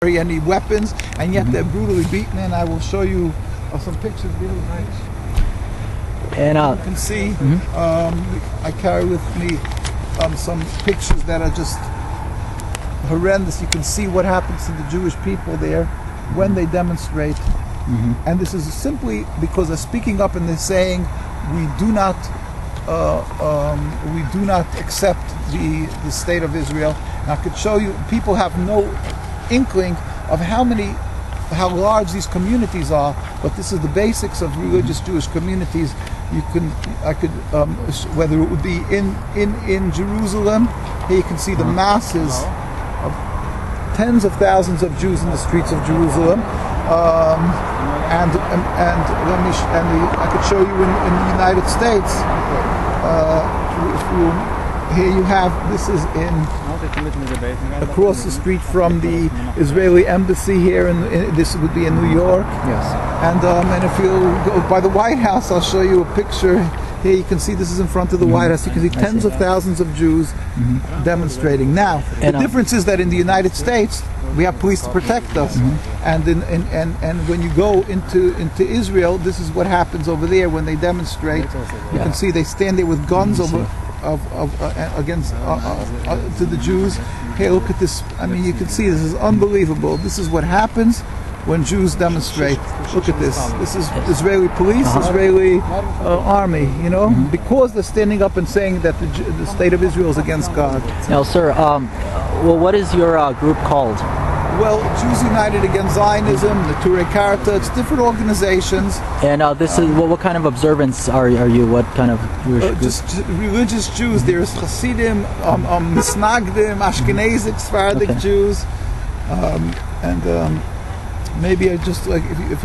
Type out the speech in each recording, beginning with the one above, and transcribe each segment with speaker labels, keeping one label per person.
Speaker 1: any weapons, and yet they're brutally beaten. And I will show you some pictures really nice.
Speaker 2: And
Speaker 1: you can see I carry with me some pictures that are just horrendous. You can see what happens to the Jewish people there when they demonstrate. And this is simply because they're speaking up and they're saying we do not accept the state of Israel. And I could show you, people have no inkling of how large these communities are, but this is the basics of religious Jewish communities. Whether it would be in Jerusalem, here you can see the masses of tens of thousands of Jews in the streets of Jerusalem, and I could show you in the United States. Here you have, this is across the street from the Israeli embassy here, this would be in New York.
Speaker 2: Yes.
Speaker 1: And if you go by the White House, I'll show you a picture. Here you can see this is in front of the White House. You can see tens of thousands of Jews demonstrating. Now, the difference is that in the United States, we have police to protect us, and when you go into Israel, this is what happens over there when they demonstrate. You can see they stand there with guns against to the Jews. Hey, look at this. I mean, you can see this is unbelievable. This is what happens when Jews demonstrate. Look at this. This is Israeli police, Israeli army. You know, because they're standing up and saying that the state of Israel is against God.
Speaker 2: Now, sir, well, what is your group called?
Speaker 1: Well, Jews United Against Zionism, Neturei Karta. It's different organizations.
Speaker 2: And this is what kind of observance are you? What kind of Jewish group?
Speaker 1: Just religious Jews. There's Hasidim, Misnagdim, Ashkenazic, Sephardic Jews, and maybe I just like if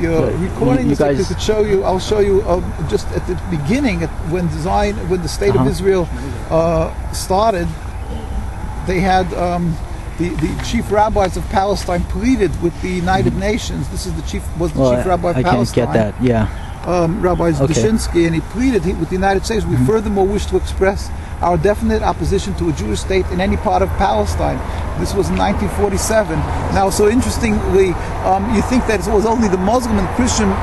Speaker 1: you're recording this, I could show you. I'll show you just at the beginning when the state of Israel started. They had. The chief rabbis of Palestine pleaded with the United Nations. This is the chief rabbi of Palestine. I can't
Speaker 2: get that. Yeah.
Speaker 1: Rabbi Dushinsky, and he pleaded with the United States. We furthermore wish to express our definite opposition to a Jewish state in any part of Palestine. This was in 1947. Now, so interestingly, you think that it was only the Muslim and Christian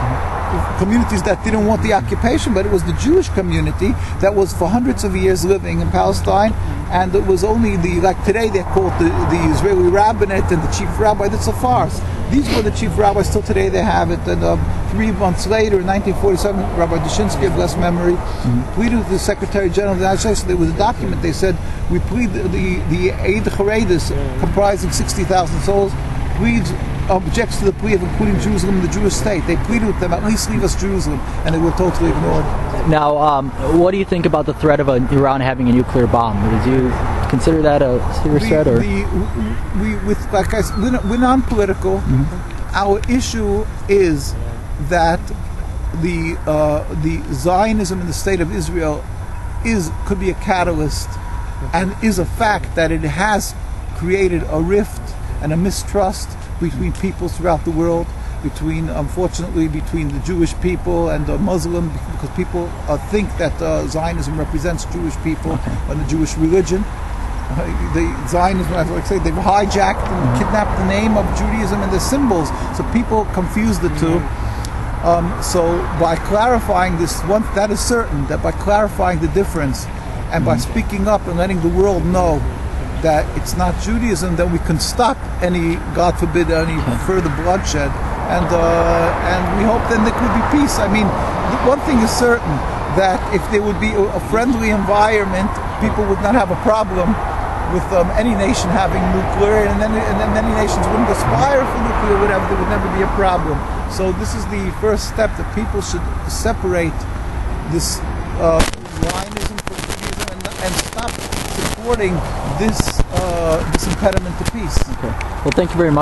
Speaker 1: communities that didn't want the occupation, but it was the Jewish community that was for hundreds of years living in Palestine, and it was only like today they're called the Israeli rabbinate and the chief rabbi. That's a farce. These were the chief rabbis. Still today they have it. And 3 months later, in 1947, Rabbi Dushinsky of blessed memory pleaded with the Secretary General of the United States. There was a document. They said we plead the Eid Haredis, comprising 60,000 souls, objects to the plea of including Jerusalem in the Jewish state. They pleaded with them, at least leave us Jerusalem, and they were totally ignored.
Speaker 2: Now, what do you think about the threat of Iran having a nuclear bomb? Would you consider that a serious threat? Or?
Speaker 1: Like I said, we're non-political. Our issue is that the Zionism in the state of Israel could be a catalyst, and is a fact that it has created a rift and a mistrust between peoples throughout the world, unfortunately, between the Jewish people and the Muslim, because people think that Zionism represents Jewish people and the Jewish religion. The Zionism, as I say, they've hijacked and kidnapped the name of Judaism and the symbols, so people confuse the two. So by clarifying this, that is certain, that by clarifying the difference and by speaking up and letting the world know that it's not Judaism, then we can stop any, God forbid, any further bloodshed, and we hope then there could be peace. I mean, one thing is certain, that if there would be a friendly environment, people would not have a problem with any nation having nuclear, and then many nations wouldn't aspire for nuclear, whatever. There would never be a problem. So this is the first step, that people should separate this Zionism from Judaism and stop supporting this impediment to peace.
Speaker 2: Okay. Well, thank you very much.